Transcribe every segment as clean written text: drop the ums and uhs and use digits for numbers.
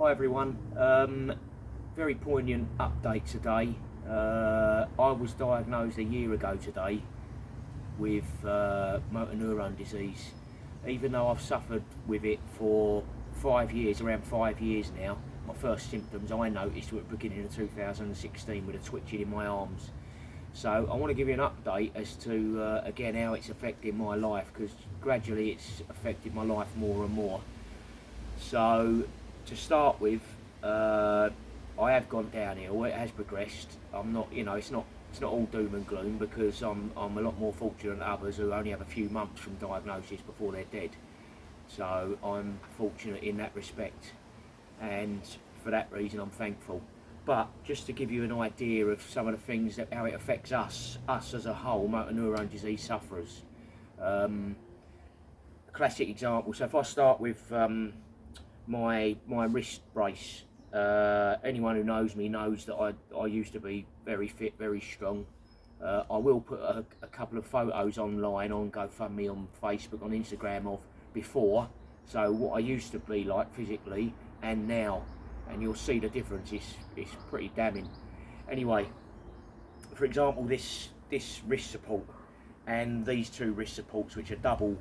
Hi everyone, very poignant update today. I was diagnosed a year ago today with motor neurone disease. Even though I've suffered with it for 5 years, around 5 years now, my first symptoms I noticed were at the beginning of 2016 with a twitching in my arms. So I want to give you an update as to again how it's affecting my life, because gradually it's affected my life more and more. So to start with, I have gone downhill. It has progressed. I'm not, it's not all doom and gloom, because I'm a lot more fortunate than others who only have a few months from diagnosis before they're dead. So I'm fortunate in that respect, and for that reason I'm thankful. But just to give you an idea of some of the things that how it affects us as a whole, motor neurone disease sufferers. A classic example. So if I start with my wrist brace, anyone who knows me knows that I used to be very fit, very strong. I will put a couple of photos online on GoFundMe, on Facebook, on Instagram of before, so what I used to be like physically and now, and you'll see the difference. It's pretty damning. Anyway, for example, this wrist support and these two wrist supports, which are double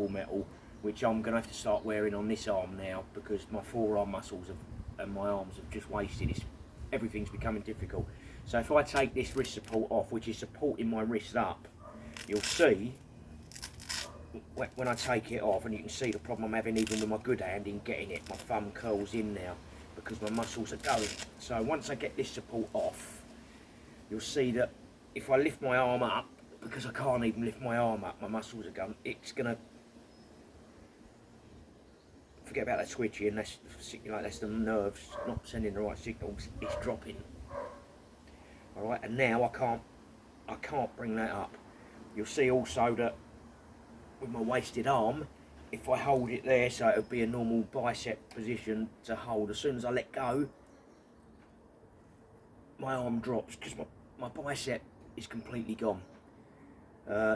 metal, which I'm going to have to start wearing on this arm now, because my forearm muscles and my arms have just wasted. Everything's becoming difficult. So if I take this wrist support off, which is supporting my wrist up, you'll see when I take it off, and you can see the problem I'm having even with my good hand in getting it. My thumb curls in now because my muscles are going. So once I get this support off, you'll see that if I lift my arm up, because I can't even lift my arm up, my muscles are going, it's going to, forget about that twitching, that's the nerves not sending the right signals, it's dropping. Alright, and now I can't bring that up. You'll see also that with my wasted arm, if I hold it there, so it'll be a normal bicep position to hold, as soon as I let go, my arm drops, because my bicep is completely gone.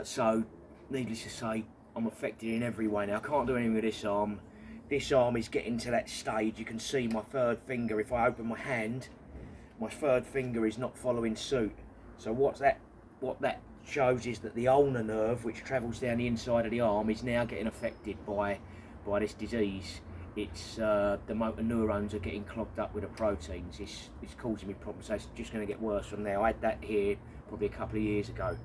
So needless to say, I'm affected in every way now. I can't do anything with this arm. This arm is getting to that stage. You can see my third finger, if I open my hand, my third finger is not following suit. So what that shows is that the ulnar nerve, which travels down the inside of the arm, is now getting affected by this disease. It's the motor neurons are getting clogged up with the proteins. It's causing me problems. So it's just going to get worse from there. I had that here probably a couple of years ago.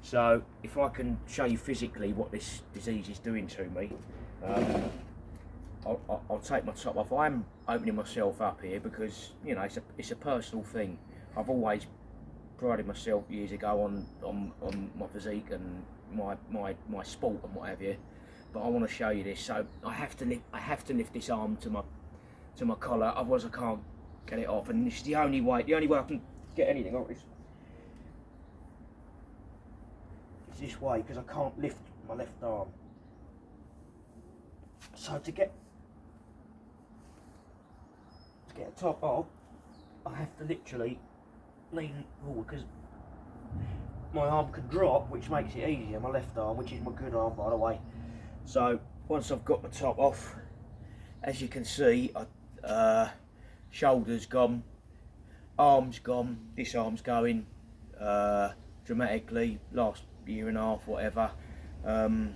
So if I can show you physically what this disease is doing to me, I'll take my top off. I'm opening myself up here because, it's a personal thing. I've always prided myself years ago on my physique and my sport and what have you. But I want to show you this. So I have to lift this arm to my collar, otherwise I can't get it off. And this is the only way I can get anything off is this way, because I can't lift my left arm. So to get the top off, I have to literally lean forward, because my arm can drop, which makes it easier, my left arm, which is my good arm, by the way. So once I've got my top off, as you can see, shoulders gone, arms gone, this arm's going dramatically, last year and a half, whatever, gone.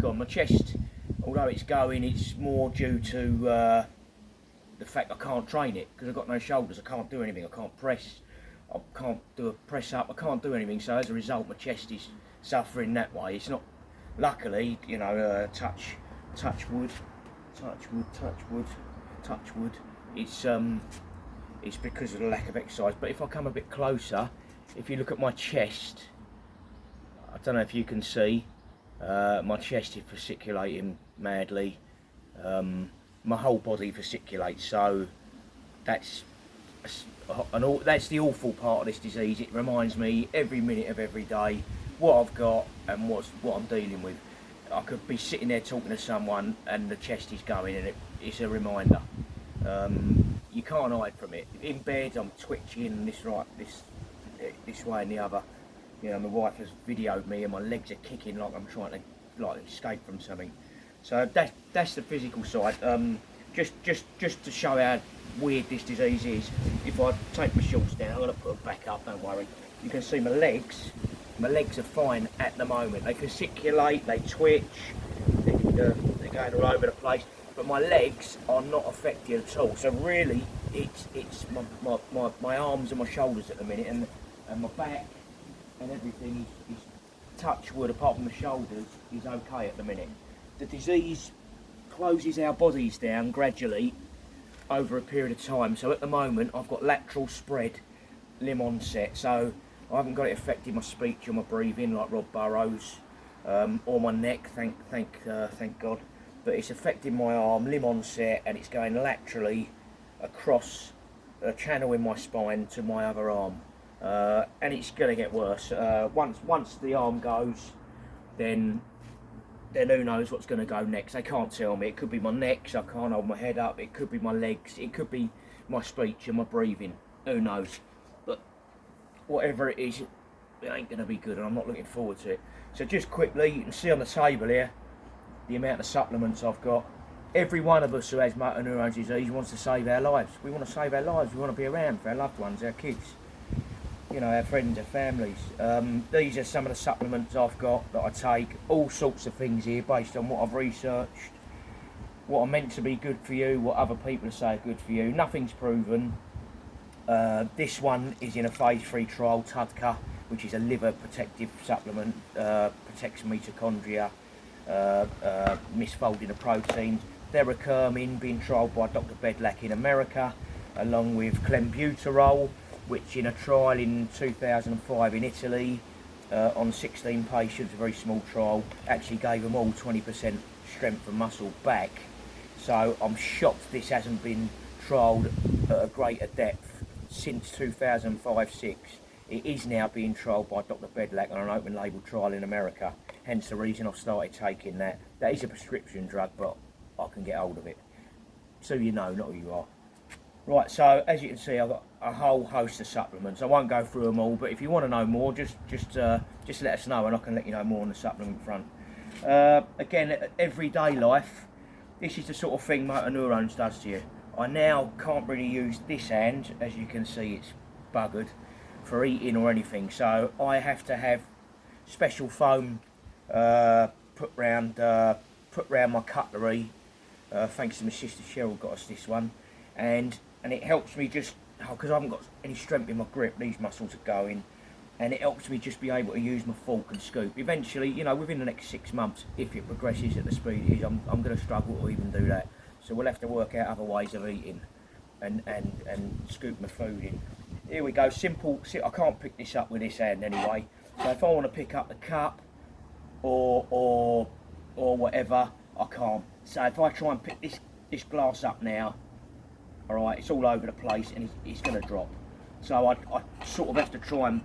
My chest, although it's going, it's more due to the fact I can't train it, because I've got no shoulders. I can't do anything. I can't press, I can't do a press up, I can't do anything. So as a result, my chest is suffering that way. It's not, luckily, touch wood, it's because of the lack of exercise. But if I come a bit closer, if you look at my chest, I don't know if you can see, my chest is fasciculating madly. My whole body fasciculates, so that's the awful part of this disease. It reminds me every minute of every day what I've got and what I'm dealing with. I could be sitting there talking to someone and the chest is going, and it's a reminder. You can't hide from it. In bed I'm twitching this way and the other. My wife has videoed me and my legs are kicking like I'm trying to escape from something. So that's the physical side. just to show how weird this disease is, if I take my shorts down, I'm going to put them back up, don't worry. You can see my legs are fine at the moment. They fasciculate, they twitch, they're going all over the place, but my legs are not affected at all. So really, it's my arms and my shoulders at the minute, and my back and everything is touch wood, apart from the shoulders, is okay at the minute. The disease closes our bodies down gradually over a period of time. So at the moment I've got lateral spread limb onset, so I haven't got it affecting my speech or my breathing like Rob Burrows, or my neck, thank God, but it's affecting my arm, limb onset, and it's going laterally across a channel in my spine to my other arm, and it's going to get worse. Once the arm goes, then who knows what's going to go next. They can't tell me. It could be my neck, so I can't hold my head up. It could be my legs. It could be my speech and my breathing. Who knows? But whatever it is, it ain't going to be good, and I'm not looking forward to it. So just quickly, you can see on the table here the amount of supplements I've got. Every one of us who has motor neurones disease wants to save our lives. We want to save our lives. We want to be around for our loved ones, our kids, you know, our friends, our families. These are some of the supplements I've got that I take. All sorts of things here based on what I've researched, what are meant to be good for you, what other people say are good for you. Nothing's proven. This one is in a phase 3 trial, Tudka, which is a liver protective supplement, protects mitochondria, misfolding of proteins. Theracurmin being trialled by Dr. Bedlack in America, along with clenbuterol, which in a trial in 2005 in Italy, on 16 patients, a very small trial, actually gave them all 20% strength and muscle back. So I'm shocked this hasn't been trialled at a greater depth since 2005-06. It is now being trialled by Dr. Bedlack on an open label trial in America, hence the reason I've started taking that. That is a prescription drug, but I can get hold of it. So you know, not who you are. Right, so as you can see, I've got a whole host of supplements. I won't go through them all, but if you want to know more, just let us know and I can let you know more on the supplement front. Again, everyday life, this is the sort of thing motor neurones does to you. I now can't really use this hand, as you can see it's buggered, for eating or anything, so I have to have special foam put round my cutlery. Thanks to my sister Cheryl, got us this one, and it helps me just, because I haven't got any strength in my grip, these muscles are going, and it helps me just be able to use my fork and scoop. Eventually, you know, within the next 6 months, if it progresses at the speed it is, I'm going to struggle to even do that. So we'll have to work out other ways of eating and scoop my food in. Here we go, simple. I can't pick this up with this hand anyway. So if I want to pick up the cup or whatever, I can't. So if I try and pick this glass up now, all right, it's all over the place and it's going to drop. So I sort of have to try and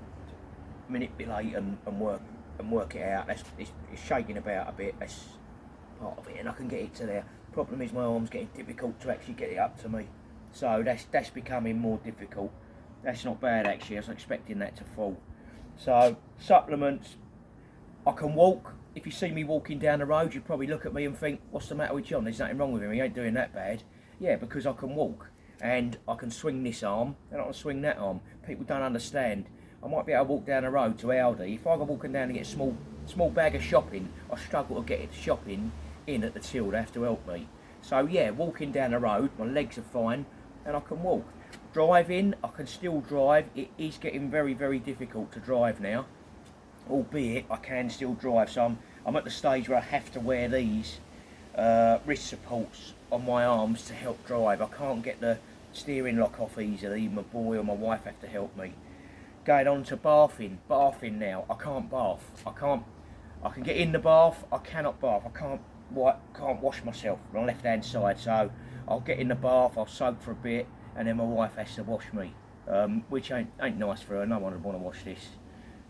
manipulate and work it out. It's shaking about a bit. That's part of it, and I can get it to there. Problem is my arm's getting difficult to actually get it up to me. So that's becoming more difficult. That's not bad actually. I was expecting that to fall. So supplements. I can walk. If you see me walking down the road, you probably look at me and think, what's the matter with John? There's nothing wrong with him, he ain't doing that bad. Yeah, because I can walk, and I can swing this arm, and I can swing that arm. People don't understand. I might be able to walk down the road to Aldi. If I go walking down to get a small bag of shopping, I struggle to get it shopping in at the till. They have to help me. So yeah, walking down the road, my legs are fine, and I can walk. Driving, I can still drive. It is getting very, very difficult to drive now, albeit I can still drive. So I'm at the stage where I have to wear these wrist supports on my arms to help drive. I can't get the steering lock off easily. My boy or my wife have to help me. Going on to bathing now. I can't bath. I can get in the bath. I cannot bath. I can't wash myself on the left hand side. So I'll get in the bath. I'll soak for a bit, and then my wife has to wash me, which ain't nice for her. No one would want to wash this.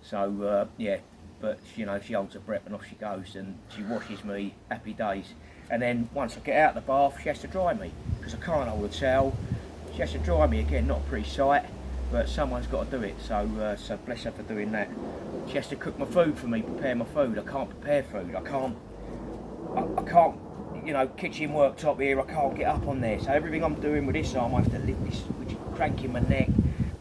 So yeah, but you know, she holds her breath and off she goes, and she washes me. Happy days. And then once I get out of the bath, she has to dry me, because I can't hold a towel. She has to dry me again. Not a pretty sight, but someone's got to do it. So so bless her for doing that. She has to cook my food for me, prepare my food. I can't prepare food. I can't. You you know, kitchen worktop here, I can't get up on there. So everything I'm doing with this arm, I have to lift this, which is cranking my neck.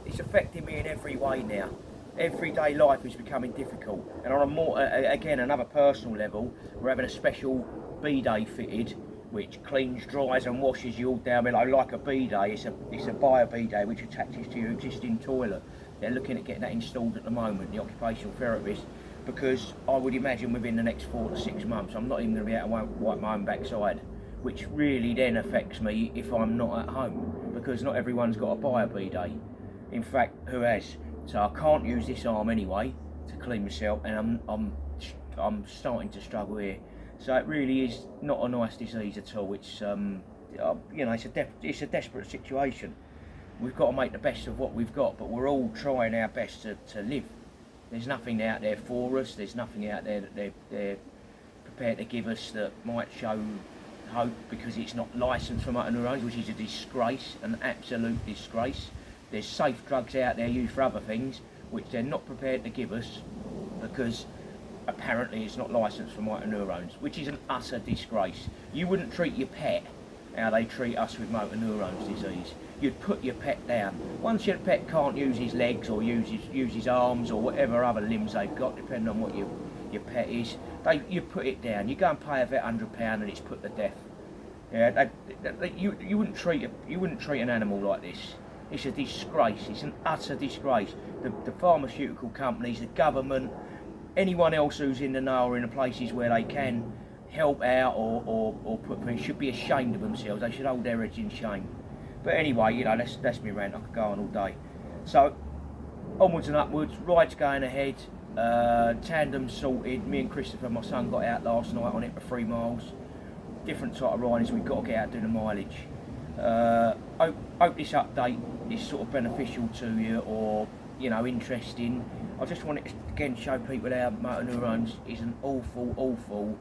It's affecting me in every way now. Everyday life is becoming difficult. And on a more, again, another personal level, we're having a special bidet fitted, which cleans, dries and washes you all down below like a bidet. It's a bio bidet which attaches to your existing toilet. They're looking at getting that installed at the moment, the occupational therapist, because I would imagine within the next 4 to 6 months I'm not even going to be able to wipe my own backside, which really then affects me if I'm not at home, because not everyone's got a bio bidet. In fact, who has? So I can't use this arm anyway to clean myself, and I'm starting to struggle here. So it really is not a nice disease at all. It's you know, it's a desperate situation. We've got to make the best of what we've got, but we're all trying our best to live. There's nothing out there for us. There's nothing out there that they're prepared to give us that might show hope, because it's not licensed for motor neurones, which is a disgrace, an absolute disgrace. There's safe drugs out there used for other things, which they're not prepared to give us because apparently it's not licensed for motor neurones, which is an utter disgrace. You wouldn't treat your pet how they treat us with motor neurones disease. You'd put your pet down. Once your pet can't use his legs or use his arms or whatever other limbs they've got, depending on what your pet is, you put it down. You go and pay a vet £100 and it's put to death. Yeah, you wouldn't treat an animal like this. It's a disgrace. It's an utter disgrace. The pharmaceutical companies, the government, anyone else who's in the know or in the places where they can help out or put things, should be ashamed of themselves. They should hold their heads in shame. But anyway, you know, that's me rant. I could go on all day. So onwards and upwards. Ride's going ahead. Tandem sorted. Me and Christopher, my son, got out last night on it for 3 miles. Different type of riders. We've got to get out and do the mileage. Hope this update is sort of beneficial to you, or, you know, interesting. I just wanted to again show people how motor neurones is an awful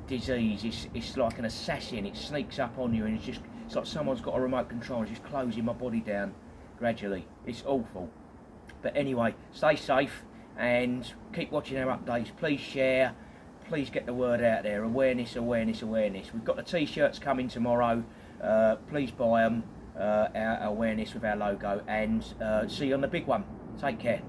disease. It's like an assassin. It sneaks up on you, and it's like someone's got a remote control and just closing my body down gradually. It's awful. But anyway, stay safe and keep watching our updates. Please share. Please get the word out there. Awareness. We've got the t-shirts coming tomorrow. Please buy them. Our awareness with our logo, and see you on the big one. Take care.